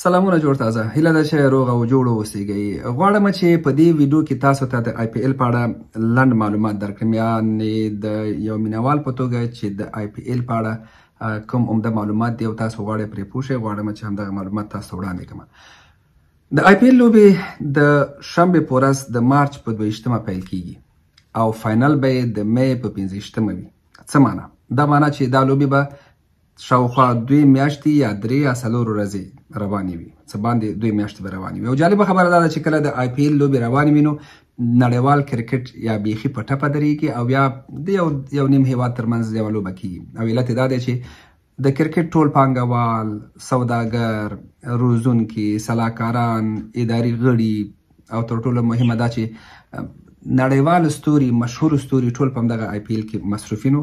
سلامونه جوړ تازه هیله ده چې روغ او جوړ اوسئ. غواړم چې په دې ویډیو کې تاسو ته د IPL په اړه لنډ معلومات درکړم، یعنې د یو مینوال په توګه چې د IPL په اړه کوم عمده معلومات دي او تاسو غواړئ پرې پوه شئ، غواړم چې همدغه معلومات تاسو ته وړاندې کړم. د IPL لوبې د شنبې په ورځ د مارچ په 22مه پیل کیږي او فاینل به یې د مې په 15مه وي. څه معنا؟ دا معنا چې دا لوبې به شاوخوا 2 میاشتې یا 3 یا 4 ورځې روانې وي، څه باندې 2 میاشتې به روانې وي. او جالبه خبره دا ده چې کله د IPL لوبې روانې وي نو نړیوال کرکټ یا بیخي په ټپه درېږي او بیا د یو نیم هیواد ترمنځ یوه لوبه کیږي. او علت یې دا دی چې د کرکټ ټول پانګوال، سوداګر، روزونکي، سلاکاران، اداري غړي او تر ټولو مهمه دا چې نړیوال ستوري، مشهور ستوري ټول په همدغه IPL کې مصروفینو.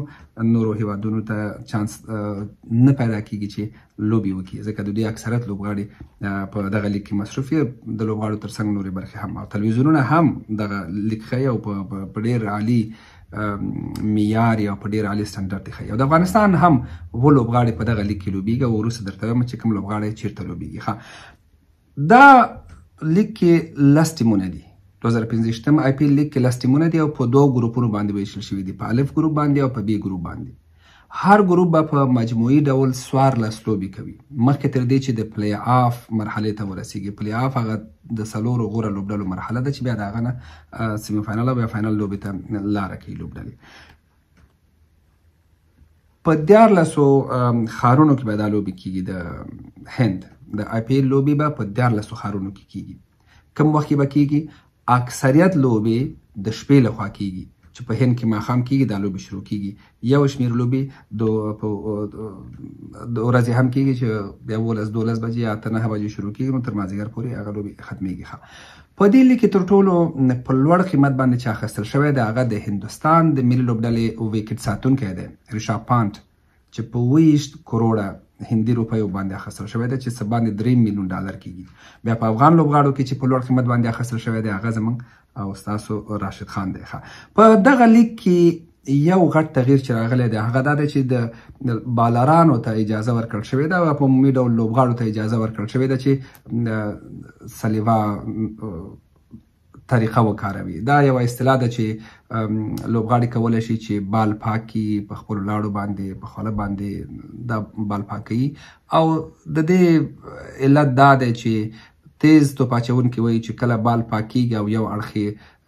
نورو هیوادونو ته چانس نه پیدا کیږي چې لوبې وکړي، ځکه د دوی اکثریت لوبغاړي په دغه لیګ کې مصروف وي. د لوبغاړو ترڅنګ نورې برخې هم او تلویزیونونه هم دغه لیګ ښیي او په ډېر عالي معیار او په ډېر عالي سټنډرډ ښیي. او د افغانستان هم اووه لوبغاړي په دغه لیګ کې لوبېږي او وروسته درته وایم چې کوم لوبغاړی چېرته لوبېږي. دا لیګ کې 10 ټیمونه دي. 2015 IPL لیګ کې 10 ټیمونه دي او په 2 ګروپونو باندې ویشل شوي دي، په الف ګروپ باندې او په B ګروپ باندې. هر ګروپ به په مجموعي ډول 14 لوبې کوي مخکې تر دې چې د پلی آف مرحلې ته ورسیږي. پلی آف هغه د 4 غوره لوبډلو مرحله ده چې بیا د هغه نه سیمي فاینل او بیا فاینل لوبې ته لاره کوي لوبډلې. په 14 ښارونو کې به دا لوبې کیږي. د هند د IPL لوبې به په 14 ښارونو کې کیږي. کوم وخت به کیږي؟ اکثریت لوبې د شپې لخوا کیږي چې په هند کې ماښام کیږي، دا لوبې شروع کیږي. یو شمېر لوبې د ورځې هم کیږي چې بیا 11-12 بجې یا 9 بجې شروع کیږي، نو تر مازدیګر پورې هغه لوبې ختمیږي. په دې لیګ کې تر ټولو په لوړ قیمت باندې چې اخیستل شوی دی هغه د هندوستان د ملي لوبډلې ویکټ ساتونکی دی ریشاب پانت، چې په 20 کروړه هندي روپیو باندې اخیستل شوی دی چې څه باندې 3 میلیون ډالر کیږي. بیا په افغان لوبغاړو کې چې په لوړ قیمت باندې اخیستل شوی دی هغه زموږ او ستاسو راشد خان دی. په دغه لیګ کې یو غټ تغییر چې راغلی دی هغه دا دی چې د بالرانو ته اجازه ورکړل شوې ده او په عمومي ډول لوبغاړو ته اجازه ورکړل شوې ده چې سلیوا طریقه وکاروي. دا یوه اصطلاح ده چې لوبغاړي کولی شي چې بال پاکي په خپلو لاړو باندې، په خوله باندې دا بال پاکوي. او د دې علت دا دی چې تیز توپ اچونکي وایي چې کله بال پاکیږي او یو اړخ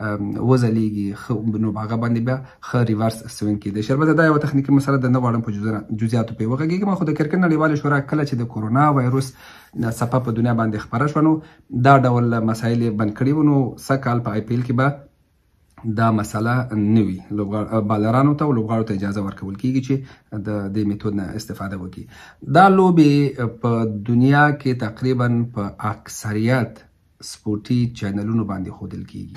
وځلیږي نو هغه باندې بیا ښه ریورس سوینګ کیدی شي. البته دا یوه تخنیکي مسله ده، نه غواړم په جزئیاتو پرې وغږېږم. خو د کرکټ نړیوالې شورا کله چې د کورونا وایروس څپه په دنیا باندې خپره شوه نو دا ډول مسایل یې بند کړي وو. نو سږ کال په IPL کې به دا مسله نه وي، بالرانو ته او لوبغاړو ته اجازه ورکول کیږي چې د دې میتود نه استفاده وکړي. دا لوبې په دنیا کې تقریبا په اکثریت سپورټي چینلونو باندې ښودل کیږي.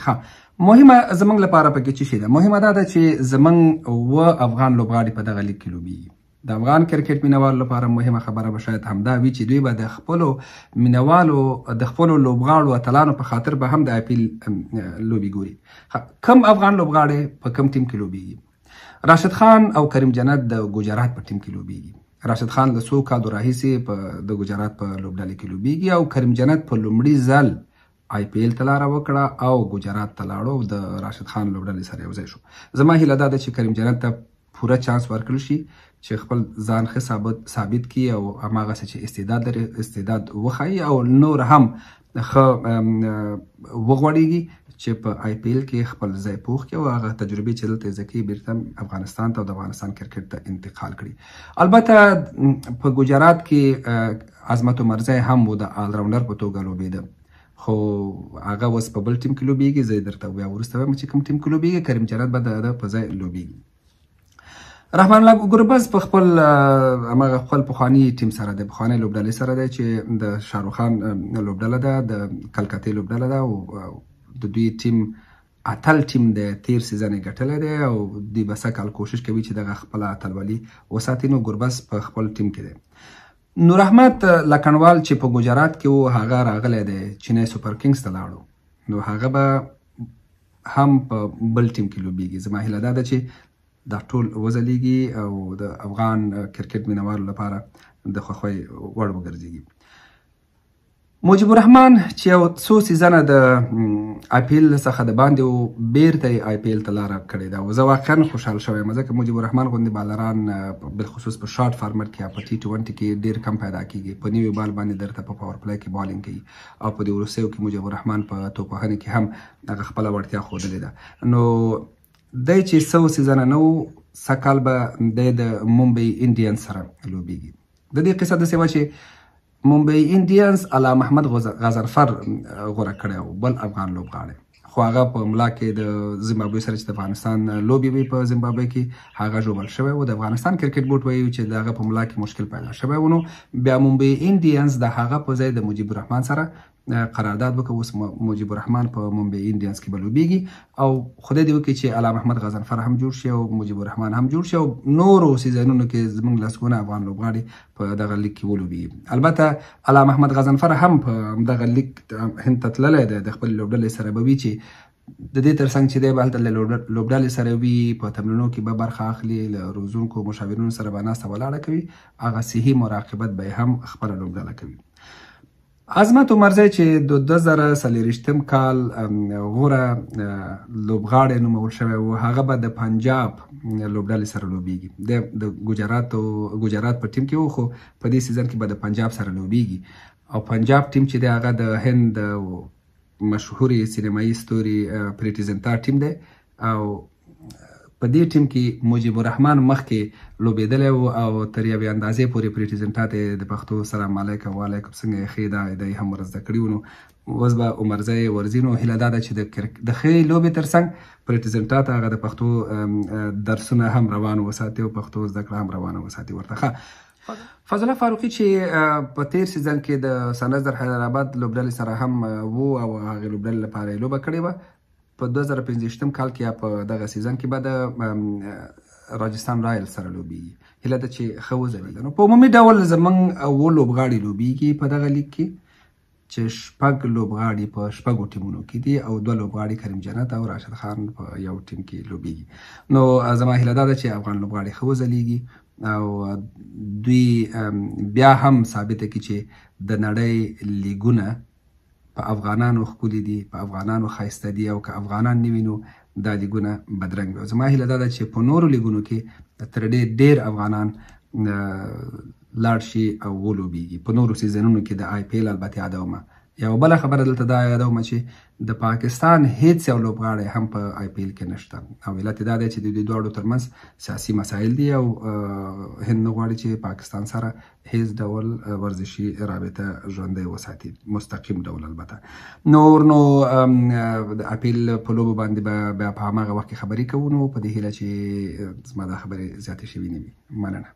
مهمه زموږ لپاره پکې څه شی ده؟ مهمه دا ده چې زموږ 9 افغان لوبغاړي په دغه لیګ کې لوبېږي. د افغان کرکټ مینوالو لپاره مهمه خبره به شاید همدا وي چې دوی به د خپلو مینوالو، د خپلو لوبغاړو اتلانو په خاطر به هم د IPL لوبې ګوري. کم افغان لوبغاړي په کم ټیم کې لوبېږي؟ راشد خان او کریم جنت د ګجرات په ټیم کې لوبېږي. راشد خان له 100 کالو راهیسې د ګجرات په لوبډلې کې لوبېږي او کریم جنت په لومړي ځل IPL ته لاره وکړه او ګجرات ته لاړو او د راشد خان لوبډلې سره یوځای شو. زما هیله دا ده چې کریم جنت ته پوره چانس ورکړل شي چې خپل ځان ښه ثابت کړي او هماغسې چې استعداد لري استعداد وښایي او نور هم ښه وغوړېږي چې په IPL کې خپل ځای پوخ کړي او هغه تجربې چې دلته یې زده کړي بیرته افغانستان ته او د افغانستان کرکټ ته انتقال کړي. البته په ګجرات کې عظمت عمرزی هم و، د آلراونډر په توګه لوبېده، خو هغه اوس په بل ټیم کې لوبېږي. زه یې درته بیا وروسته وایم چې کوم ټیم کې لوبېږي. کریم جنت به د هغه په ځای لوبېږي. رحمان الله ګربز په خپل پخواني ټیم سره دی، پخوانۍ لوبډلې سره دی چې د شاهرخ خان لوبډله ده، د کلکتې لوبډله ده او د دوی ټیم اتل ټیم دی. تیر سیزن یې ګټلی دی او دوی به سږ کال کوشش کوي چې دغه خپله اتلولي وساتي. نو ګربز په خپل ټیم کې دی. نور احمد لکنوال چې په ګجرات کې و هغه راغلی دی چینی سوپر کینګز ته لاړو، نو هغه به هم په بل ټیم کې لوبېږي. زما هیله دا ده چې دا ټول وځلیږي او د افغان کرکټ مینوالو لپاره د خوښۍ وړ وګرځېږي. مجيب الرحمن چې یو څو سیزنه د آی پی ایل څخه د باندې بیرته یې آی پی ایل ته لاره کړې ده او زه واقعا خوشحال شوی یم ځکه مجيب الرحمن غوندې بالران بالخصوص په شارټ فارمټ کې یا په T20 کې ډېر کم پیدا کیږي. په نوي بال باندې درته په پاور پلی کې بالینګ کوي او په دې وروستیو کې مجيب الرحمن په توپوهنې کې هم هغه خپله وړتیا ښودلې ده. نو دی چې څو سیزنه نه و سږ کال به دی د ممبئی انډینز سره لوبیږي. د دې قصه داسې وه چې ممبئی انډینز علام محمد غضنفر غوره کړی و بل افغان لوبغاړی خو هغه په ملا کې د زیمبابوې سره چې د افغانستان لوبې وي په زیمبابوې کې هغه ژوبل شوی و. د افغانستان کرکټ بورډ وایي چې د هغه په ملا کې مشکل پیدا شوی و. نو بیا ممبئی انډینز د هغه په ځای د مجيب الرحمن سره قرارداد وکړ. اوس مجيب الرحمن په ممبئی انډینز کې به لوبیږي او خدای دې وکړي چې علام محمد غضنفر هم جوړ شي او مجيب الرحمن هم جوړ شي او نورو سیزنونو کې زموږ لسګونه افغان لوبغاړي په دغه لیګ کې ولوبیږي. البته علام محمد غضنفر هم په دغه لیګ هند ته تللی دی د خپل لوبډلې سره به وي چې د دې ترڅنګ چې دی به هلته له لوبډلې سره وي په تمرینونو کې به برخه اخلي له روزونکو مشاورینو سره به ناسته ولاړه کوي هغه صحي مراقبت به یې هم خپله لوبډله کوي. عظمت عمرزی چې د 2024 کال غوره لوبغاړی نومول شوی و هغه به د پنجاب لوبډلې سره لوبیږي. د ګجرات په ټیم کې و خو په دې سیزن کې به د پنجاب سره لوبیږي او پنجاب ټیم چې دی هغه د هند مشهورې سینمایي ستوري پریټي زنتا ټیم دی او په دې ټیم کې مجيب الرحمن مخکې لوبېدلی و او تر یوې اندازې پورې پریټي زنتا ته د پښتو سلام علیکم وعلیکم څنګه یې ښې ده دی هم ور زده کړي و. نو اوس به عمرزی ورځي نو هیله دا ده چې د ښې لوبې ترڅنګ پریټي زنتا ته هغه د پښتو درسونه هم روان وساتي او پښتو زده کړه هم روانه وساتي ورته. فضل الله فاروقي چې په تیر سیزن کې د سنرایزر حیدرآباد لوبډلې سره هم و او هغې لوبډلې لپاره یې لوبه کړې وه. په 2015 کال کې یا په دغه سیزن کې به د راجستان رایل سره لوبیږي. هیله ده چې ښه وځلېږي. نو په عمومي ډول زموږ 7 لوبغاړي لوبیږي په دغه لیګ کې چې 6 لوبغاړي په 6 ټیمونو کې دي او 2 لوبغاړي کریم جنت او راشد خان په یو ټیم کې لوبیږي. نو زما هیله دا ده چې افغان لوبغاړي ښه وځلېږي او دوی بیا هم ثابته کړي چې د نړۍ لیګونه په افغانانو ښکلي دي په افغانانو ښایسته دي او که افغانان نه وي نو دا لیګونه بدرنګ وي. زما هیله دا ده چې په نورو لیګونو کې تر ډېر افغانان لاړ شي او ولوبیږي. په نورو سیزنونو کې د آی پی ایل البته یادومه. یوه بله خبره دلته دا یادومه چې د پاکستان هیڅ یو لوبغاړی هم په آی پی ایل کې نشته او علت یې دا دی چې د دوی دواړو ترمنځ سیاسي مسایل دي او هند نه غواړي چې پاکستان سره هیڅ ډول ورزشي رابطه ژوندی وساتي مستقیم ډول. البته نو د آی پی ایل په لوبو باندې به بیا په هماغه وخت کې خبرې کوو. نو په دې هیله چې زما دا خبرې زیاتې شوي نه وي. مننه.